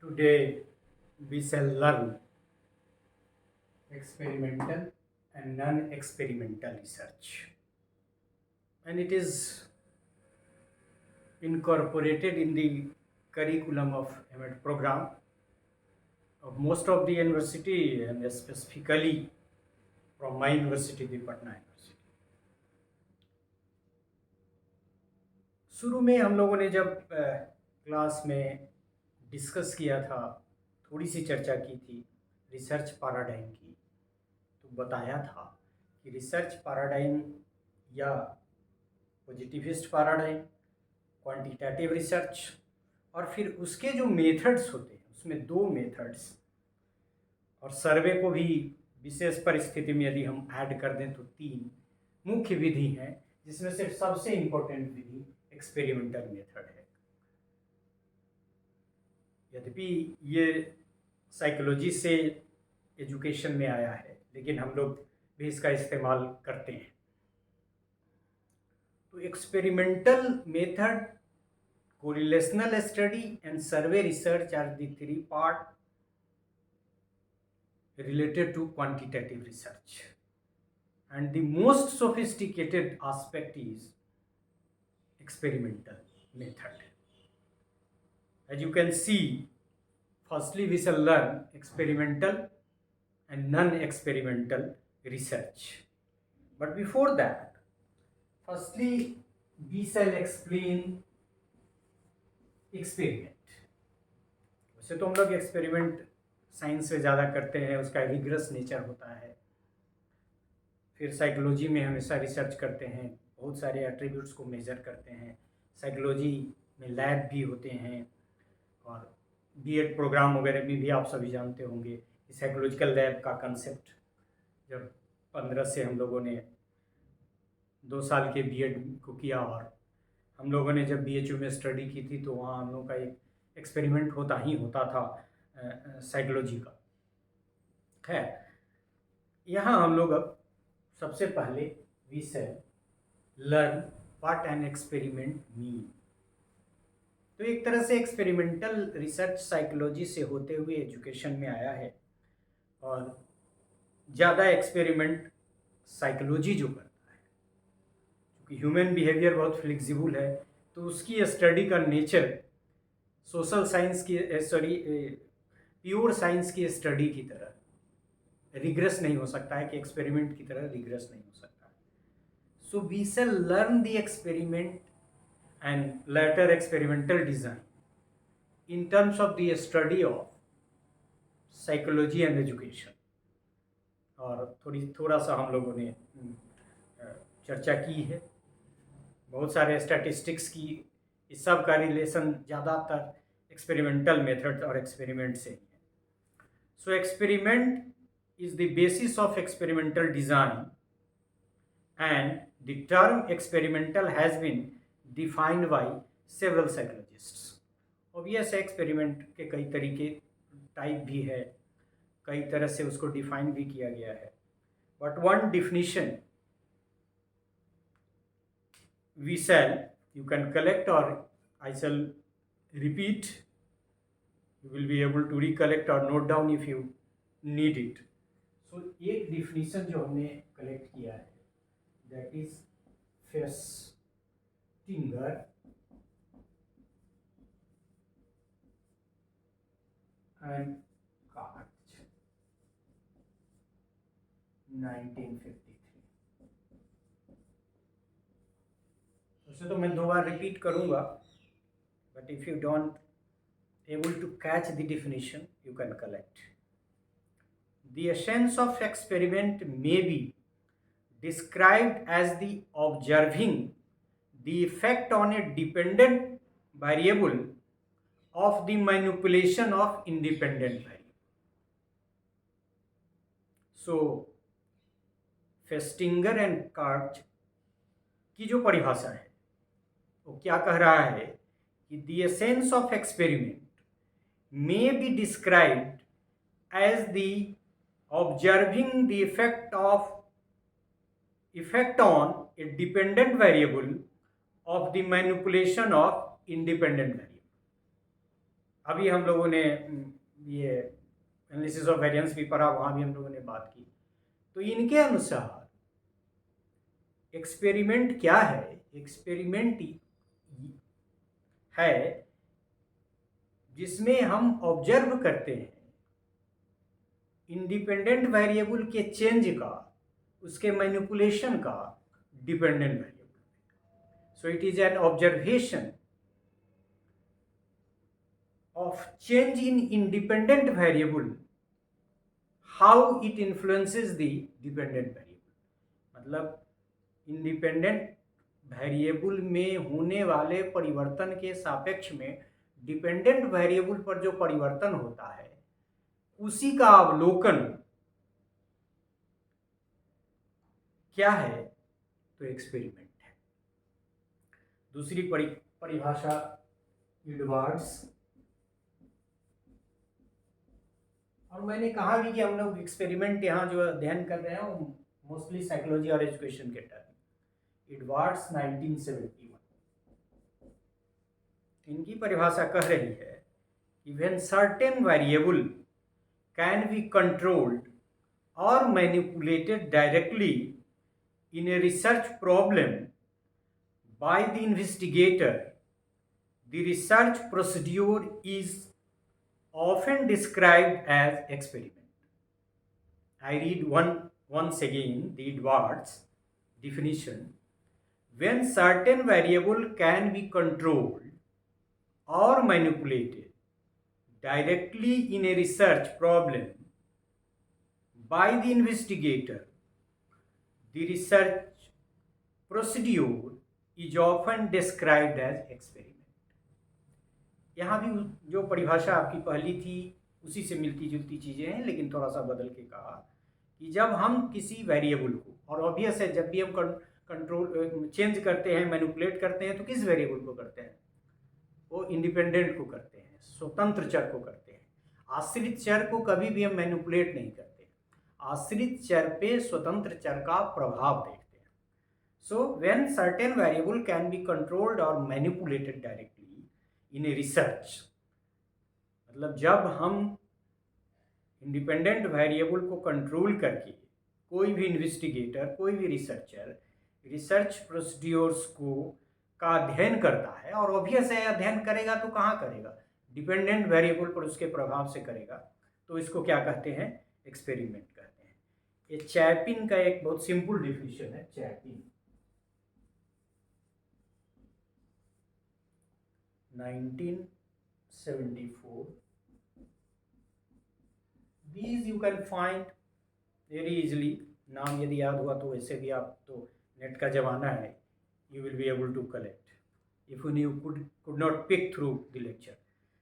Today we shall learn experimental and non-experimental research, and it is incorporated in the curriculum of MAD program of most of the university, and specifically from my university, the Patna University. शुरू में हम लोगों ने जब class में discuss किया था, थोड़ी सी चर्चा की थी रिसर्च पैराडाइम की, तो बताया था कि रिसर्च पैराडाइम या पॉजिटिविस्ट पैराडाइम, क्वांटिटेटिव रिसर्च, और फिर उसके जो मेथड्स होते हैं उसमें दो मेथड्स, और सर्वे को भी विशेष परिस्थिति में यदि हम ऐड कर दें तो तीन मुख्य विधि हैं, जिसमें से सबसे इम्पोर्टेंट विधि एक्सपेरिमेंटल मेथड है। यद्यपि ये साइकोलॉजी से एजुकेशन में आया है, लेकिन हम लोग भी इसका इस्तेमाल करते हैं। तो experimental method, correlational study and survey research are the three part related to quantitative research, and the most sophisticated aspect is experimental method. As you can see, firstly we shall learn experimental and non-experimental research, but before that, firstly we shall explain experiment. वैसे तो हम लोग experiment science से ज़्यादा करते हैं, उसका rigorous nature होता है। फिर साइकोलॉजी में हमेशा रिसर्च करते हैं, बहुत सारे एट्रीब्यूट्स को मेजर करते हैं। साइकोलॉजी में लैब भी होते हैं, और बीएड प्रोग्राम वगैरह में भी आप सभी जानते होंगे कि साइकोलॉजिकल लैब का कंसेप्ट जब 15 से हम लोगों ने 2 साल के बीएड को किया, और हम लोगों ने जब बीएचयू में स्टडी की थी, तो वहाँ हम लोगों का एक एक्सपेरिमेंट होता ही होता था साइकोलॉजी का। खैर, यहाँ हम लोग अब सबसे पहले we shall learn what an experiment mean. तो एक तरह से एक्सपेरिमेंटल रिसर्च साइकोलॉजी से होते हुए एजुकेशन में आया है, और ज़्यादा एक्सपेरिमेंट साइकोलॉजी जो करता है, क्योंकि ह्यूमन बिहेवियर बहुत फ्लेक्सिबल है, तो उसकी स्टडी का नेचर सोशल साइंस की प्योर साइंस की स्टडी की तरह रिग्रेस नहीं हो सकता है, कि एक्सपेरिमेंट की तरह रिग्रेस नहीं हो सकता है। So we shall learn the experiment and later experimental design in terms of the study of psychology and education. और थोड़ा सा हम लोगों ने चर्चा की है, बहुत सारे स्टैटिस्टिक्स की, इस सब का रिलेशन ज़्यादातर एक्सपेरिमेंटल मेथड और एक्सपेरिमेंट से ही है। So experiment is the basis of experimental design, and the term experimental has been defined by several psychologists. Obvious experiment के कई तरीके टाइप भी है, कई तरह से उसको डिफाइन भी किया गया है, but one definition we shall, you can collect or I shall repeat, you will be able to recollect or note down if you need it. So एक definition जो हमने कलेक्ट किया है, that is Festinger and Karch, 1953। वैसे तो मैं 2 बार repeat करूँगा, but if you don't able to catch the definition, you can collect. The essence of experiment may be described as the observing the effect on a dependent variable of the manipulation of independent variable. So Festinger and Katz की जो परिभाषा है वो क्या कह रहा है कि the essence of experiment may be described as the observing the effect on a dependent variable of the manipulation of independent variable. अभी हम लोगों ने ये एनालिसिस ऑफ वेरिएंस भी पढ़ा, वहाँ भी हम लोगों ने बात की। तो इनके अनुसार एक्सपेरिमेंट क्या है? एक्सपेरिमेंट है जिसमें हम ऑब्जर्व करते हैं इंडिपेंडेंट वेरिएबल के चेंज का, उसके मैनिपुलेशन का dependent variable. So it is an observation of change in independent variable, how it influences the dependent variable। मतलब इंडिपेंडेंट वेरिएबल में होने वाले परिवर्तन के सापेक्ष में डिपेंडेंट वेरिएबल पर जो परिवर्तन होता है उसी का अवलोकन क्या है? तो एक्सपेरिमेंट है। दूसरी परिभाषा एडवर्ड्स, और मैंने कहा भी कि हम लोग एक्सपेरिमेंट यहाँ जो अध्ययन कर रहे हैं वो मोस्टली साइकोलॉजी और एजुकेशन के टर्म। एडवर्ड्स 1971, इनकी परिभाषा कह रही है कि when certain variable can be controlled और manipulated directly in a research problem by the investigator, the research procedure is often described as experiment. I read once again the Edwards definition. When certain variable can be controlled or manipulated directly in a research problem by the investigator, the research procedure is often described as experiment। यहाँ भी जो परिभाषा आपकी पहली थी उसी से मिलती जुलती चीज़ें हैं, लेकिन थोड़ा सा बदल के कहा कि जब हम किसी वेरिएबल को, और ऑब्वियस है जब भी हम कंट्रोल चेंज करते हैं, मैनिपुलेट करते हैं, तो किस वेरिएबल को करते हैं? वो इंडिपेंडेंट को करते हैं, स्वतंत्र चर को करते हैं। आश्रित चर को कभी भी हम मैनिपुलेट नहीं करते। आश्रित चर पे स्वतंत्र चर का प्रभाव देखते हैं। So when certain variable can be controlled और manipulated directly in a research, मतलब जब हम इंडिपेंडेंट वेरिएबल को कंट्रोल करके कोई भी इन्वेस्टिगेटर, कोई भी रिसर्चर रिसर्च प्रोसीड्योर्स को का अध्ययन करता है, और ऑब्वियस है अध्ययन करेगा तो कहाँ करेगा? डिपेंडेंट वेरिएबल पर उसके प्रभाव से करेगा, तो इसको क्या कहते हैं? एक्सपेरिमेंट कहते हैं। ये चैपिन का एक बहुत सिंपल डिफिनेशन है। Chapin 1974। These you can find very easily। नाम यदि याद हुआ तो वैसे भी आप तो नेट का ज़माना है, you will be able to collect if you could not pick through the lecture।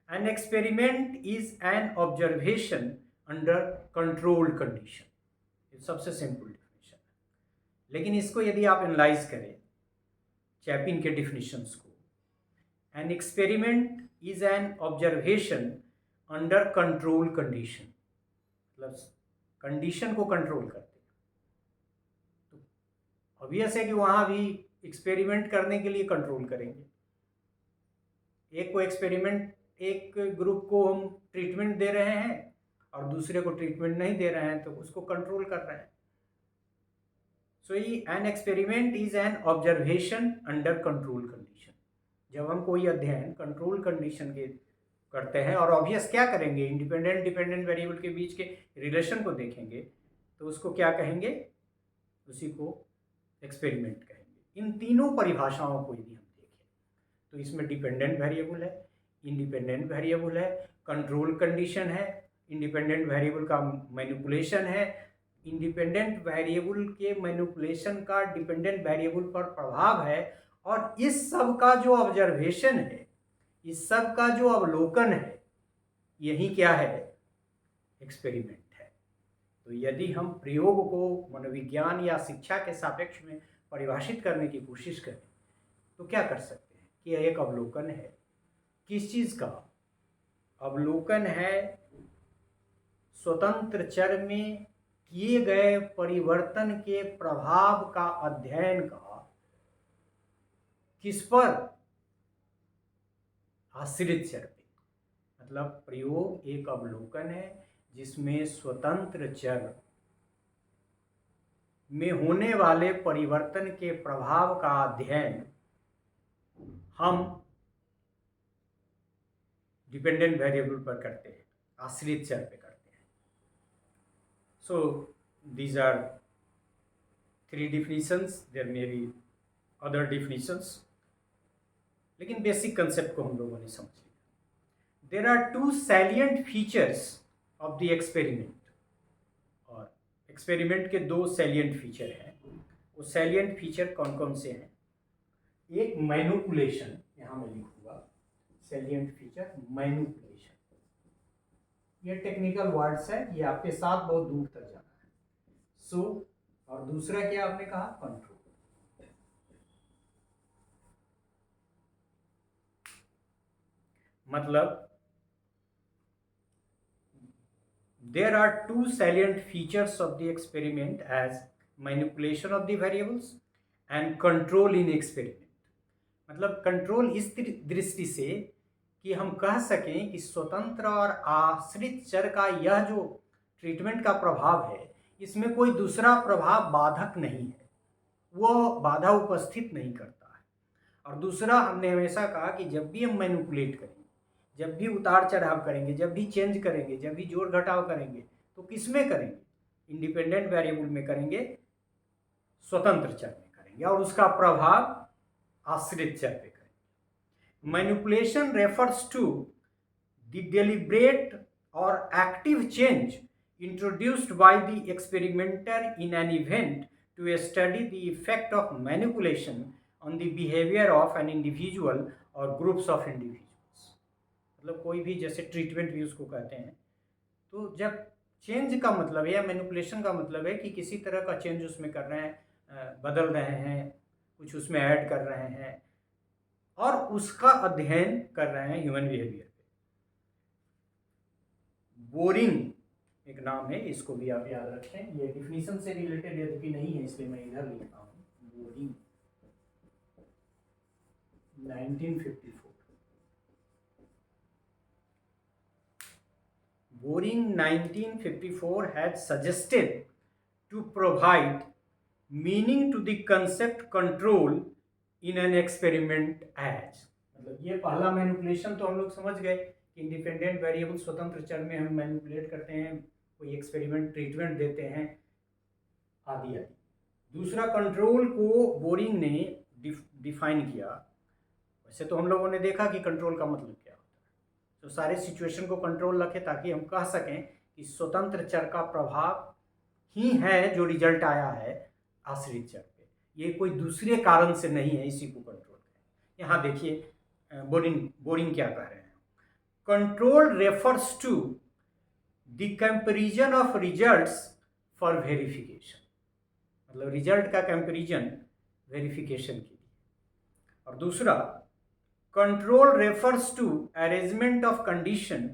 An experiment is an observation under controlled condition। ये सबसे सिंपल डिफिनेशन है, लेकिन इसको यदि आप एनालाइज करें चैपिन के डिफिनेशंस को, N experiment is an observation under control condition, मतलब कंडीशन को कंट्रोल करते हैं। तो ऑब्वियस है कि वहाँ भी एक्सपेरिमेंट करने के लिए कंट्रोल करेंगे। एक ग्रुप को हम ट्रीटमेंट दे रहे हैं और दूसरे को ट्रीटमेंट नहीं दे रहे हैं, तो उसको कंट्रोल कर रहे हैं। So an experiment is an observation under control condition. जब हम कोई अध्ययन कंट्रोल कंडीशन के करते हैं, और ऑब्वियस क्या करेंगे? इंडिपेंडेंट डिपेंडेंट वेरिएबल के बीच के रिलेशन को देखेंगे, तो उसको क्या कहेंगे? उसी को एक्सपेरिमेंट कहेंगे। इन तीनों परिभाषाओं को यदि हम देखें तो इसमें डिपेंडेंट वेरिएबल है, इंडिपेंडेंट वेरिएबल है, कंट्रोल कंडीशन है, इंडिपेंडेंट वेरिएबल का मैनिपुलेशन है, इंडिपेंडेंट वेरिएबल के मैनिपुलेशन का डिपेंडेंट वेरिएबल पर प्रभाव है, और इस सब का जो ऑब्जर्वेशन है, इस सब का जो अवलोकन है, यही क्या है? एक्सपेरिमेंट है। तो यदि हम प्रयोग को मनोविज्ञान या शिक्षा के सापेक्ष में परिभाषित करने की कोशिश करें तो क्या कर सकते हैं कि यह एक अवलोकन है। किस चीज़ का अवलोकन है? स्वतंत्र चर में किए गए परिवर्तन के प्रभाव का अध्ययन का। किस पर? आश्रित चर पे। मतलब प्रयोग एक अवलोकन है जिसमें स्वतंत्र चर में होने वाले परिवर्तन के प्रभाव का अध्ययन हम डिपेंडेंट वेरिएबल पर करते हैं, आश्रित चर पे करते हैं। So these are 3 definitions, there may be other definitions, लेकिन बेसिक कंसेप्ट को हम लोगों ने समझ लिया। There are 2 salient features of the experiment, और एक्सपेरिमेंट के 2 salient फीचर हैं। वो salient फीचर कौन कौन से हैं? एक मैनिपुलेशन, यहाँ मैं लिखूंगा salient फीचर मैनिपुलेशन, ये टेक्निकल वर्ड्स है, ये आपके साथ बहुत दूर तक जाना है। सो और दूसरा क्या आपने कहा? कंट्रोल। मतलब there are 2 salient features of the experiment as manipulation of the variables and control in experiment। मतलब कंट्रोल इस दृष्टि से कि हम कह सकें कि स्वतंत्र और आश्रित चर का यह जो ट्रीटमेंट का प्रभाव है, इसमें कोई दूसरा प्रभाव बाधक नहीं है, वो बाधा उपस्थित नहीं करता है। और दूसरा, हमने हमेशा कहा कि जब भी हम मैनिपुलेट करेंगे, जब भी उतार चढ़ाव करेंगे, जब भी चेंज करेंगे, जब भी जोड़ घटाव करेंगे, तो किस में करेंगे? इंडिपेंडेंट वेरिएबल में करेंगे, स्वतंत्र चर में करेंगे, और उसका प्रभाव आश्रित चर पे करेंगे। Manipulation refers to the deliberate और active change introduced by the experimenter in an event to study the effect of manipulation on the behavior of an individual or groups of individuals। मतलब कोई भी जैसे ट्रीटमेंट भी उसको कहते हैं, तो जब चेंज का मतलब है या मैनिपुलेशन का मतलब है कि किसी तरह का चेंज उसमें कर रहे हैं, बदल रहे हैं, कुछ उसमें ऐड कर रहे हैं, और उसका अध्ययन कर रहे हैं ह्यूमन बिहेवियर पे। बोरिंग एक नाम है, इसको भी आप याद रखें, ये डिफिनीशन से रिलेटेड यद्यपि नहीं है, इसलिए मैं इधर लिखता हूँ। Boring 1954। Boring 1954 had suggested to provide meaning to the concept control in an experiment as। मतलब ये पहला मैनिपुलेशन तो हम लोग समझ गए, इंडिपेंडेंट वेरिएबल स्वतंत्र चर में हम मैनिपुलेट करते हैं, कोई एक्सपेरिमेंट ट्रीटमेंट देते हैं, आदि आदि। दूसरा, कंट्रोल को बोरिंग ने डिफाइन किया। वैसे तो हम लोगों ने देखा कि कंट्रोल का मतलब क्या होता है, तो सारे सिचुएशन को कंट्रोल रखे ताकि हम कह सकें कि स्वतंत्र चर का प्रभाव ही है जो रिजल्ट आया है आश्रित चर पे, ये कोई दूसरे कारण से नहीं है, इसी को कंट्रोल करें। यहाँ देखिए बोरिंग क्या कह रहे हैं? Control refers to the comparison of results for verification. मतलब रिजल्ट का कंपैरिजन वेरिफिकेशन के लिए। और दूसरा, control refers to arrangement of condition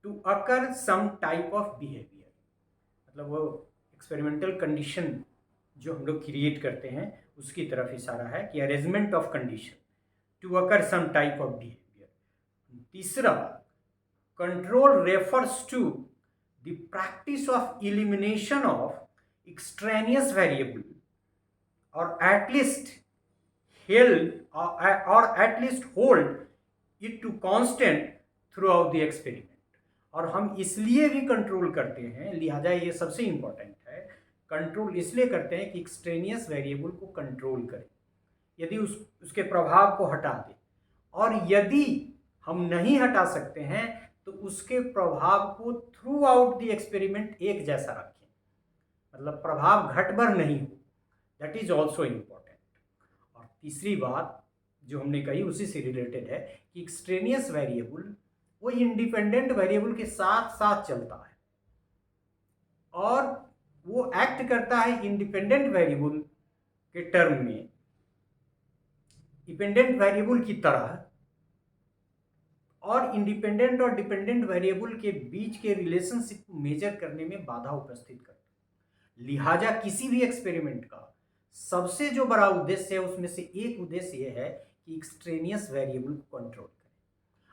to occur some type of behaviour. मतलब वो एक्सपेरिमेंटल कंडीशन जो हम लोग क्रिएट करते हैं उसकी तरफ इशारा है कि arrangement of condition to occur some type of behaviour. तीसरा, control refers to the practice of elimination of extraneous variable और at least hold it to constant throughout the experiment. और हम इसलिए भी कंट्रोल करते हैं, लिहाजा ये सबसे इंपॉर्टेंट है, कंट्रोल इसलिए करते हैं कि एक्सट्रेनियस वेरिएबल को कंट्रोल करें, यदि उसके प्रभाव को हटा दें, और यदि हम नहीं हटा सकते हैं तो उसके प्रभाव को थ्रू आउट द एक्सपेरिमेंट एक जैसा रखें, मतलब प्रभाव घटबर नहीं हो, दैट इज ऑल्सो इम्पॉर्टेंट। और तीसरी बात जो हमने कही उसी से रिलेटेड है कि एक्सट्रेनियस वेरिएबल वो इंडिपेंडेंट वेरिएबल के साथ साथ चलता है और वो एक्ट करता है इंडिपेंडेंट वेरिएबल के टर्म में, डिपेंडेंट वेरिएबल की तरह, और इंडिपेंडेंट और डिपेंडेंट वेरिएबल के बीच के रिलेशनशिप को मेजर करने में बाधा उपस्थित करता है। लिहाजा किसी भी एक्सपेरिमेंट का सबसे जो बड़ा उद्देश्य है उसमें से एक उद्देश्य यह है कि एक्सट्रेनियस वेरिएबल को कंट्रोल करें,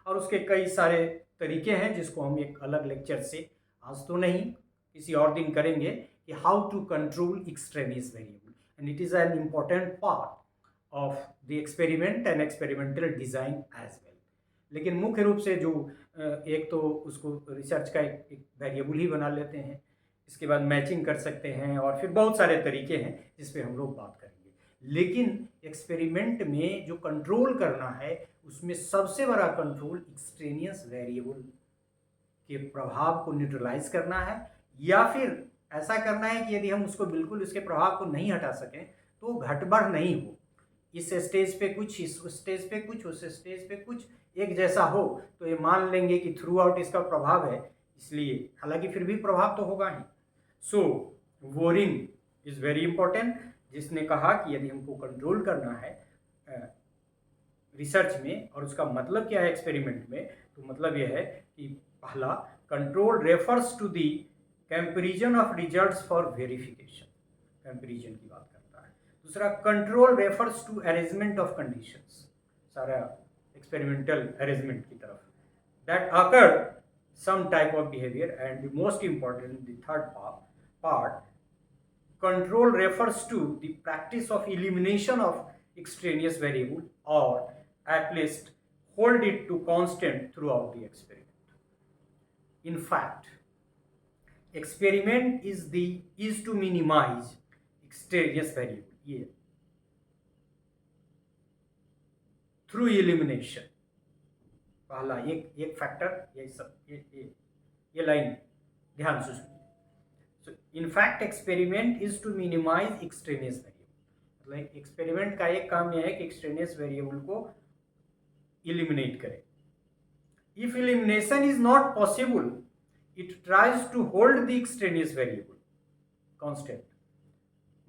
और उसके कई सारे तरीके हैं जिसको हम एक अलग लेक्चर से, आज तो नहीं किसी और दिन करेंगे, कि how to control extraneous variable, and it is an important part of the experiment and experimental design as well. लेकिन मुख्य रूप से जो एक तो उसको रिसर्च का एक वेरिएबल ही बना लेते हैं, इसके बाद मैचिंग कर सकते हैं, और फिर बहुत सारे तरीके हैं जिस पे हम लोग बात करेंगे। लेकिन एक्सपेरिमेंट में जो कंट्रोल करना है उसमें सबसे बड़ा कंट्रोल एक्सट्रेनियस वेरिएबल के प्रभाव को न्यूट्रलाइज करना है, या फिर ऐसा करना है कि यदि हम उसको बिल्कुल उसके प्रभाव को नहीं हटा सकें तो घट बढ़ नहीं हो, इस स्टेज पे कुछ, इस स्टेज पे कुछ, उस स्टेज पे कुछ एक जैसा हो, तो ये मान लेंगे कि थ्रू आउट इसका प्रभाव है, इसलिए हालांकि फिर भी प्रभाव तो होगा ही। सो वोरिंग इज़ वेरी इंपॉर्टेंट, जिसने कहा कि यदि हमको कंट्रोल करना है रिसर्च में, और उसका मतलब क्या है एक्सपेरिमेंट में, तो मतलब यह है कि पहला, control refers to the comparison of results for verification, comparison की बात करता है। दूसरा, control refers to arrangement of conditions, सारा एक्सपेरिमेंटल अरेंजमेंट की तरफ, that occur some type of behavior, and the most important, the third part, control refers to the practice of elimination of extraneous variable, or at least hold it to constant throughout the experiment. In fact, experiment is to minimize extraneous variable, yeah, through elimination. पहला एक factor, ये सब ये line ध्यान से सुनिए। So in fact experiment is to minimise extraneous variable, मतलब experiment का एक काम यह है कि एक्सट्रेनियस वेरिएबल को इलिमिनेट करें। If elimination is not possible, it tries to hold the extraneous variable constant.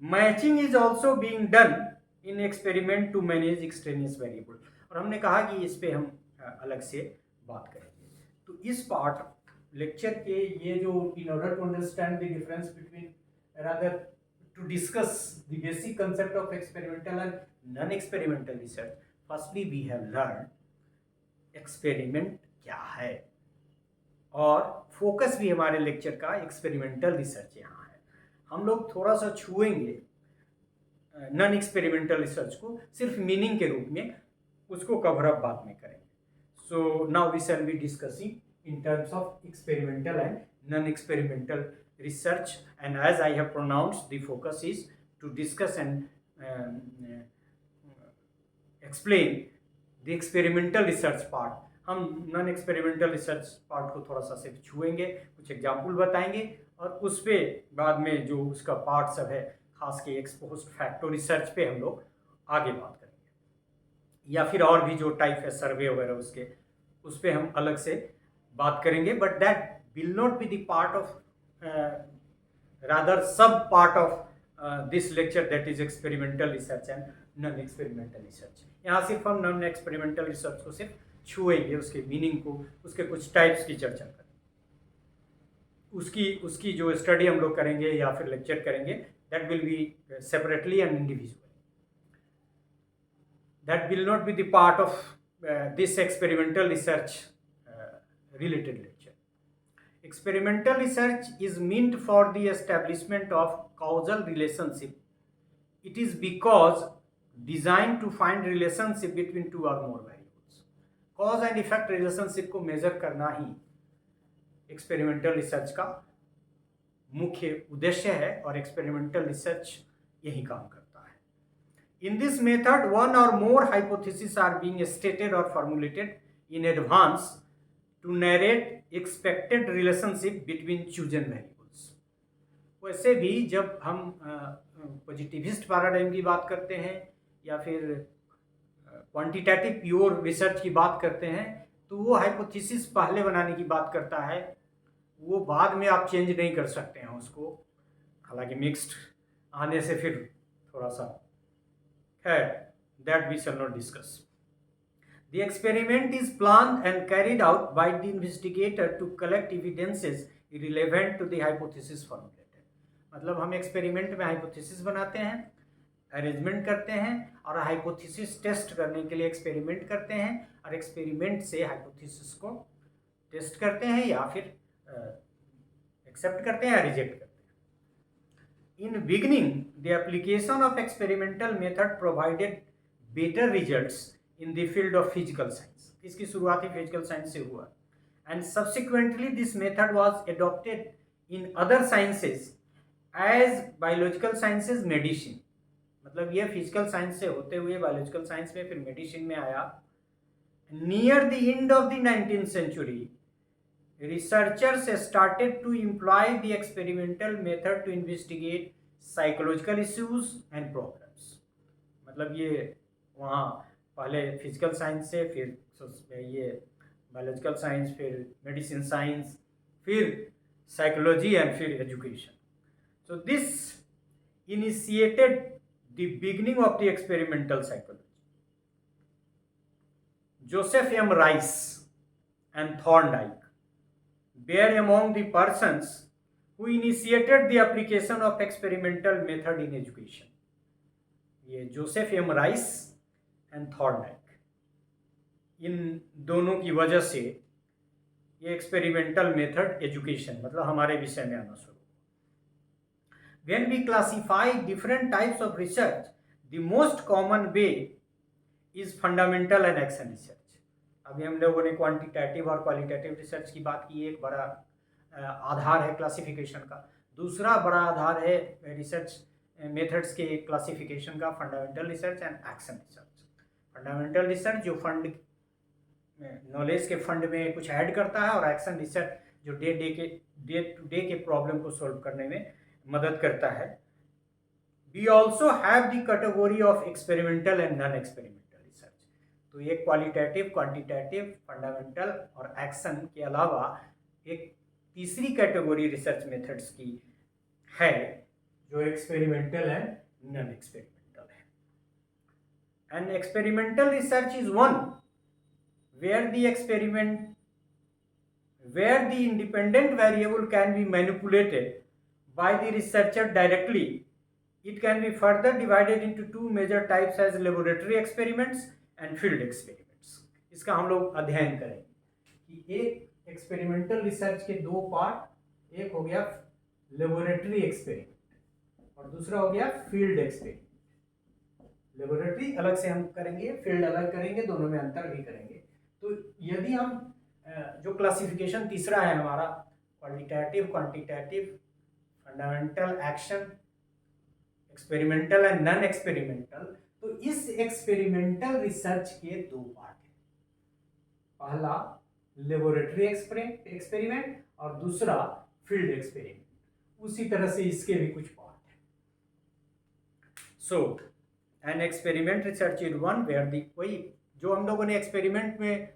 Matching is also being done in experiment to manage extraneous variable, और हमने कहा कि इस पे हम अलग से बात करेंगे। तो इस पार्ट लेक्चर के ये जो, in order to understand the difference between, rather to discuss the basic concept of experimental and non experimental research, firstly we have learn experiment क्या है, और फोकस भी हमारे लेक्चर का एक्सपेरिमेंटल रिसर्च यहाँ है। हम लोग थोड़ा सा छुएंगे नॉन एक्सपेरिमेंटल रिसर्च को, सिर्फ मीनिंग के रूप में, उसको कवर अप बाद में करेंगे। So now we shall be discussing in terms of experimental and non-experimental research, and as I have pronounced, the focus is to discuss and explain the experimental research part. हम non experimental research part को थोड़ा सा सिर्फ छुएंगे, कुछ example बताएंगे, और उस पर बाद में जो उसका पार्ट सब है, खास के एक्स पोस्ट फैक्टो रिसर्च पे हम लोग आगे बात करेंगे, या फिर और भी जो टाइप है सर्वे वगैरह उसके, उस पर हम अलग से बात करेंगे। But that will not be the part of, rather sub part of this lecture, that is experimental research and non experimental research. यहाँ सिर्फ हम नॉन एक्सपेरिमेंटल रिसर्च को सिर्फ छुएंगे, उसके मीनिंग को, उसके कुछ टाइप्स की चर्चा करेंगे, उसकी जो स्टडी हम लोग करेंगे या फिर लेक्चर करेंगे, that will be separately and individually, that will not be the part of this experimental research related lecture. Experimental research is meant for the establishment of causal relationship. It is because designed to find relationship between two or more variables. Cause and effect relationship को measure करना ही experimental research का मुख्य उद्देश्य है, और experimental research यही काम करता है। In this method, one or more hypotheses are being stated or formulated in advance to narrate expected relationship between chosen variables. वैसे भी जब हम पॉजिटिविस्ट पैराडाइम की बात करते हैं या फिर क्वांटिटेटिव प्योर रिसर्च की बात करते हैं, तो वो हाइपोथेसिस पहले बनाने की बात करता है, वो बाद में आप चेंज नहीं कर सकते हैं उसको, हालांकि मिक्स्ड आने से फिर थोड़ा सा है, that we shall not discuss. The experiment is planned and carried out by the investigator to collect evidences relevant to the hypothesis formulated. मतलब हम एक्सपेरिमेंट में हाइपोथेसिस बनाते हैं, अरेंजमेंट करते हैं, और हाइपोथेसिस टेस्ट करने के लिए एक्सपेरिमेंट करते हैं, और एक्सपेरिमेंट से हाइपोथेसिस को टेस्ट करते हैं या फिर एक्सेप्ट करते हैं या रिजेक्ट करते हैं। In beginning the application of experimental method provided better results in the field of physical science. इसकी शुरुआत ही फिजिकल साइंस से हुआ, and subsequently this method was adopted in other sciences as biological sciences, medicine. मतलब ये physical science से होते हुए बायोलॉजिकल साइंस में, फिर मेडिसिन में आया। Near the end of the 19th century, researchers started to employ the experimental method to investigate psychological issues and problems। मतलब ये वहाँ पहले फिजिकल साइंस से, फिर ये बायोलॉजिकल साइंस, फिर मेडिसिन साइंस, फिर साइकोलॉजी एंड फिर education. So this initiated the beginning of the experimental psychology. Joseph M. Rice and Thorndike were among the persons who initiated the application of experimental method in education. ये Joseph M Rice and Thorndike, इन दोनों की वजह से ये experimental method education मतलब हमारे विषय में आना शुरू। When we classify different types of research, the most common way is fundamental and action research। अभी हम लोगों ने क्वांटिटेटिव और क्वालिटेटिव रिसर्च की बात की। एक बड़ा आधार है क्लासिफिकेशन का, दूसरा बड़ा आधार है रिसर्च मेथड्स के क्लासिफिकेशन का, fundamental research and action research. Fundamental research जो फंड नॉलेज के फंड में कुछ ऐड करता है, और एक्शन रिसर्च जो डे टू डे के प्रॉब्लम को सॉल्व करने में मदद करता है। We also have the category of experimental and non experimental research. तो ये क्वालिटेटिव, क्वांटिटेटिव, फंडामेंटल और एक्शन के अलावा एक तीसरी कैटेगरी रिसर्च मेथड्स की है जो एक्सपेरिमेंटल एंड नॉन एक्सपेरिमेंटल है। And experimental research is one where the independent variable can be manipulated by the researcher directly. It can be further divided into two major types as laboratory experiments and field experiments। इसका हम लोग अध्ययन करेंगे कि एक experimental research के दो part, एक हो गया लेबोरेटरी एक्सपेरिमेंट और दूसरा हो गया फील्ड एक्सपेरिमेंट। लेबोरेटरी अलग से हम करेंगे, फील्ड अलग करेंगे, दोनों में अंतर भी करेंगे। तो यदि हम जो क्लासिफिकेशन तीसरा है हमारा, qualitative, quantitative, fundamental, action, experimental and non experimental, तो इस एक्सपेरिमेंटल रिसर्च के दो पार्ट हैं। पहला लेबोरेटरी एक्सपेरिमेंट और दूसरा फील्ड एक्सपेरिमेंट। उसी तरह से इसके भी कुछ पार्ट हैं। So an experiment research is one where the, वही जो हम लोगों ने एक्सपेरिमेंट में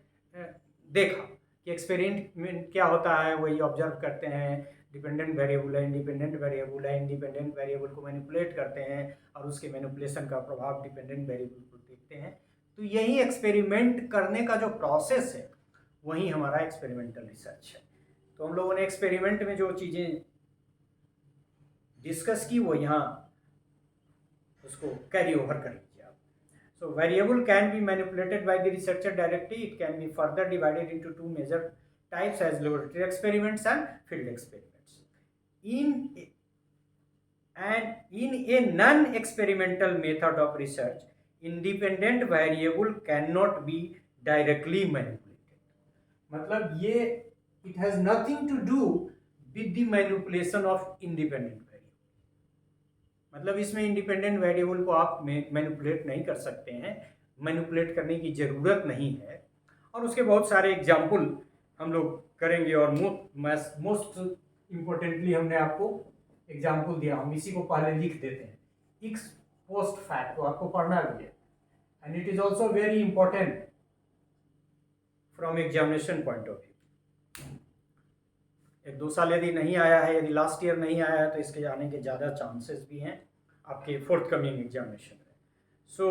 देखा कि एक्सपेरिमेंट क्या होता है, वही ऑब्जर्व करते हैं। डिपेंडेंट वेरिएबल है, इंडिपेंडेंट वेरिएबल है, इंडिपेंडेंट वेरिएबल को मैनिपुलेट करते हैं और उसके मैनिपुलेशन का प्रभाव डिपेंडेंट वेरिएबल पर देखते हैं। तो यही एक्सपेरिमेंट करने का जो प्रोसेस है वही हमारा एक्सपेरिमेंटल रिसर्च है। तो हम लोगों ने एक्सपेरिमेंट में जो चीज़ें डिस्कस की वो यहाँ उसको कैरी ओवर कर लीजिए आप। So variable can be manipulated by the researcher directly. It can be further divided into two major types as laboratory experiments and field experiments। In a non-experimental method of research, independent variable cannot be directly manipulated। मतलब ये it has nothing to do with the manipulation of independent variable। मतलब इसमें independent variable को आप manipulate नहीं कर सकते हैं, मैनिपुलेट करने की ज़रूरत नहीं है। और उसके बहुत सारे एग्जाम्पल हम लोग करेंगे। और मोस्ट इम्पोर्टेंटली हमने आपको एग्जाम्पल दिया, हम इसी को पहले लिख देते हैं। एक्स पोस्ट फैक्ट तो आपको पढ़ना भी है, and it is also very important from examination point of view. एक दो साल यदि नहीं आया है, यदि लास्ट ईयर नहीं आया है, तो इसके आने के ज़्यादा चांसेस भी हैं आपके फोर्थ कमिंग एग्जामिनेशन में। सो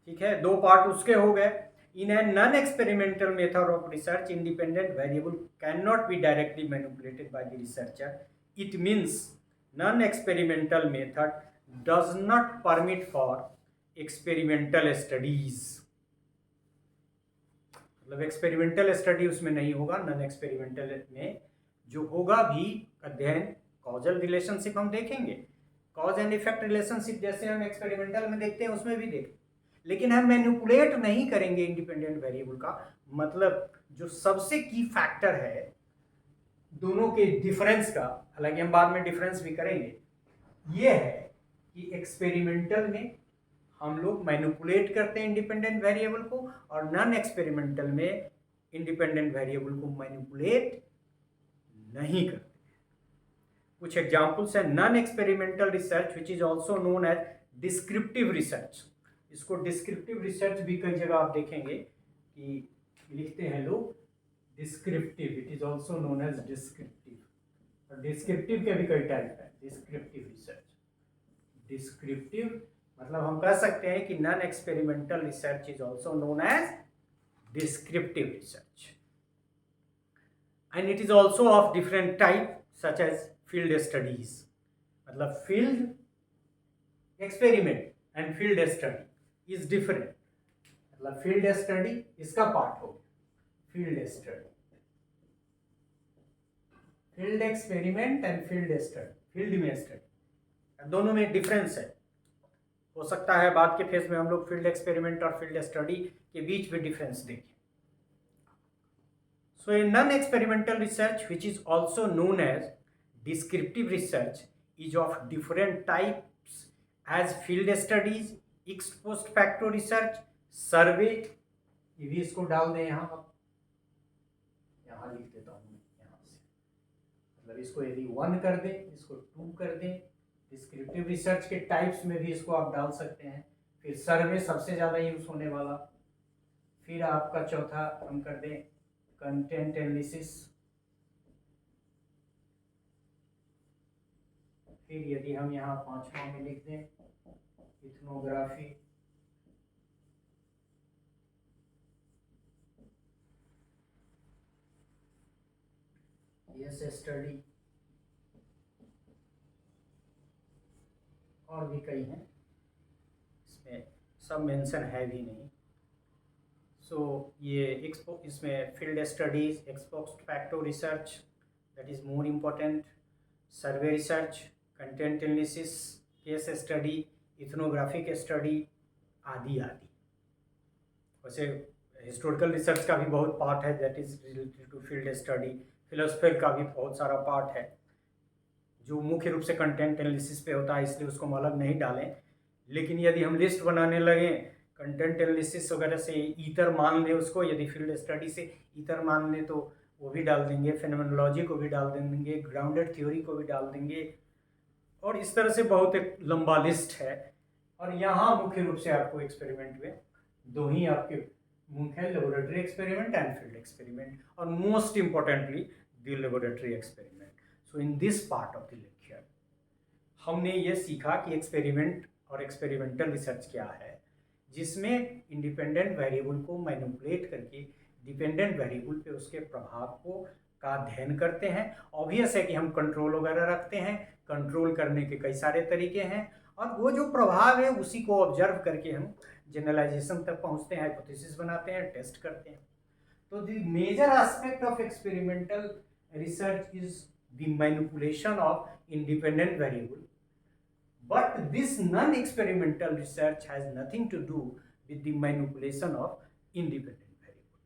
ठीक है, दो पार्ट उसके हो गए। In a non-experimental method of research, independent variable cannot be directly manipulated by the researcher। It means non-experimental method does not permit for experimental studies। मतलब एक्सपेरिमेंटल स्टडी उसमें नहीं होगा। नॉन एक्सपेरिमेंटल में जो होगा भी अध्ययन, कॉजल रिलेशनशिप हम देखेंगे, कॉज एंड इफेक्ट रिलेशनशिप जैसे हम एक्सपेरिमेंटल में देखते हैं उसमें भी देखें, लेकिन हम मैनिपुलेट नहीं करेंगे इंडिपेंडेंट वेरिएबल का। मतलब जो सबसे की फैक्टर है दोनों के डिफरेंस का, हालांकि हम बाद में डिफरेंस भी करेंगे, ये है कि एक्सपेरिमेंटल में हम लोग मैनिपुलेट करते हैं इंडिपेंडेंट वेरिएबल को, और नॉन एक्सपेरिमेंटल में इंडिपेंडेंट वेरिएबल को मैनिपुलेट नहीं करते। कुछ एग्जांपल्स है। Non experimental research which is also known as descriptive research. इसको डिस्क्रिप्टिव रिसर्च भी कई जगह आप देखेंगे कि लिखते हैं लोग descriptive, it is also known as descriptive. और डिस्क्रिप्टिव के भी कई टाइप है। डिस्क्रिप्टिव रिसर्च, डिस्क्रिप्टिव मतलब हम कह सकते हैं कि non experimental research is also known as descriptive research, and it is also of different type such as field studies. मतलब field experiment and field study is different. मतलब field study इसका part हो गया, field study, field experiment and field study, field में study, दोनों में difference है। हो सकता है बाद के फेज में हम लोग फील्ड एक्सपेरिमेंट और फील्ड स्टडी के बीच में डिफरेंस देखें। So a non experimental research which is also known as descriptive research is of different types as field studies, ex post facto research, survey. ये भी इसको डाल दें यहाँ लिख देता हूँ यहाँ से। मतलब इसको यदि 1 कर दें, इसको 2 कर दें। डिस्क्रिप्टिव रिसर्च के टाइप्स में भी इसको आप डाल सकते हैं। फिर सर्वे सबसे ज़्यादा यूज होने वाला। फिर आपका चौथा हम कर दें कंटेंट एनालिसिस। फिर यदि हम यहाँ 5वां में लिख दें इथनोग्राफी। केस स्टडी और भी कई हैं, इसमें सब मेंशन है भी नहीं। सो ये इसमें field studies, ex post facto research that is more important, survey research, content analysis, case study, ethnographic study आदि आदि। वैसे हिस्टोरिकल रिसर्च का भी बहुत पार्ट है that is related to field study. Philosophy का भी बहुत सारा पार्ट है जो मुख्य रूप से कंटेंट एनालिसिस पे होता है, इसलिए उसको हम अलग नहीं डालें। लेकिन यदि हम लिस्ट बनाने लगें कंटेंट एनालिसिस वगैरह से, ईथर मान लें उसको, यदि फील्ड स्टडी से ईथर मान लें तो वो भी डाल देंगे, फेनोमेनोलॉजी को भी डाल देंगे, ग्राउंडेड थ्योरी को भी डाल देंगे, और इस तरह से बहुत एक लंबा लिस्ट है। और यहाँ मुख्य रूप से आपको एक्सपेरिमेंट में 2 ही आपके मुख्य है, laboratory experiment and field experiment, और most importantly the laboratory experiment. So in this part of the lecture हमने ये सीखा कि एक्सपेरिमेंट और एक्सपेरिमेंटल रिसर्च क्या है, जिसमें इंडिपेंडेंट वेरिएबल को मैनिपुलेट करके डिपेंडेंट वेरिएबल पे उसके प्रभाव को का अध्ययन करते हैं। ऑब्वियस है कि हम कंट्रोल वगैरह रखते हैं, कंट्रोल करने के कई सारे तरीके हैं, और वो जो प्रभाव है उसी को ऑब्जर्व करके हम जनरलाइजेशन तक पहुंचते हैं, हाइपोथेसिस बनाते हैं, टेस्ट करते हैं। तो the major aspect of experimental research is the manipulation of independent variable, but this non-experimental research has nothing to do with the manipulation of independent variable.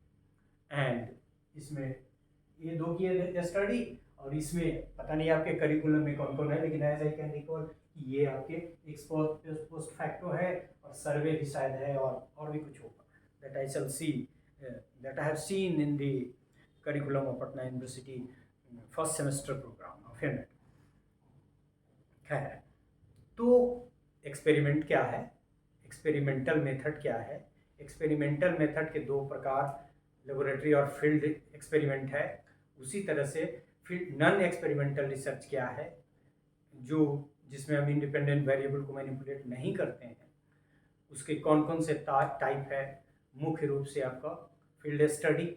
And इसमें ये 2 की स्टडी, और इसमें पता नहीं आपके करिकुलम में कौन कौन है, लेकिन एज आई कैन रिकॉल ये आपके पोस्ट फैक्टो है, और सर्वे भी शायद है, और भी कुछ होगा that I shall see, that I have seen in the curriculum of Patna university first semester programme of MEd. खैर, तो एक्सपेरिमेंट क्या है, एक्सपेरिमेंटल मेथड क्या है? एक्सपेरिमेंटल मेथड के 2 प्रकार, लेबोरेटरी और फील्ड एक्सपेरिमेंट है। उसी तरह से नॉन एक्सपेरिमेंटल रिसर्च क्या है, जो जिसमें हम इंडिपेंडेंट वेरिएबल को मैनिपुलेट नहीं करते हैं, उसके कौन कौन से टाइप है? मुख्य रूप से आपका field study,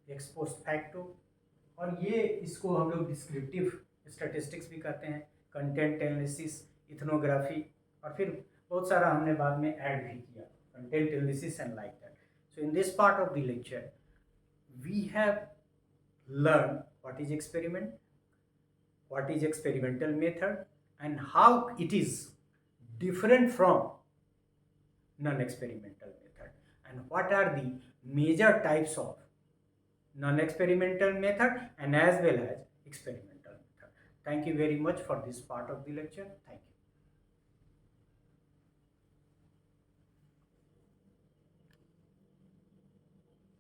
x post facto, और ये इसको हम लोग डिस्क्रिप्टिव स्टैटिस्टिक्स भी कहते हैं, कंटेंट एनालिसिस, इथनोग्राफी, और फिर बहुत सारा हमने बाद में ऐड भी किया, content analysis and like that. So in this part of the lecture we have learned what is experiment, what is experimental method, and how it is different from non-experimental method, and what are the major types of non-experimental method and as well as experimental method. Thank you very much for this part of the lecture. Thank you.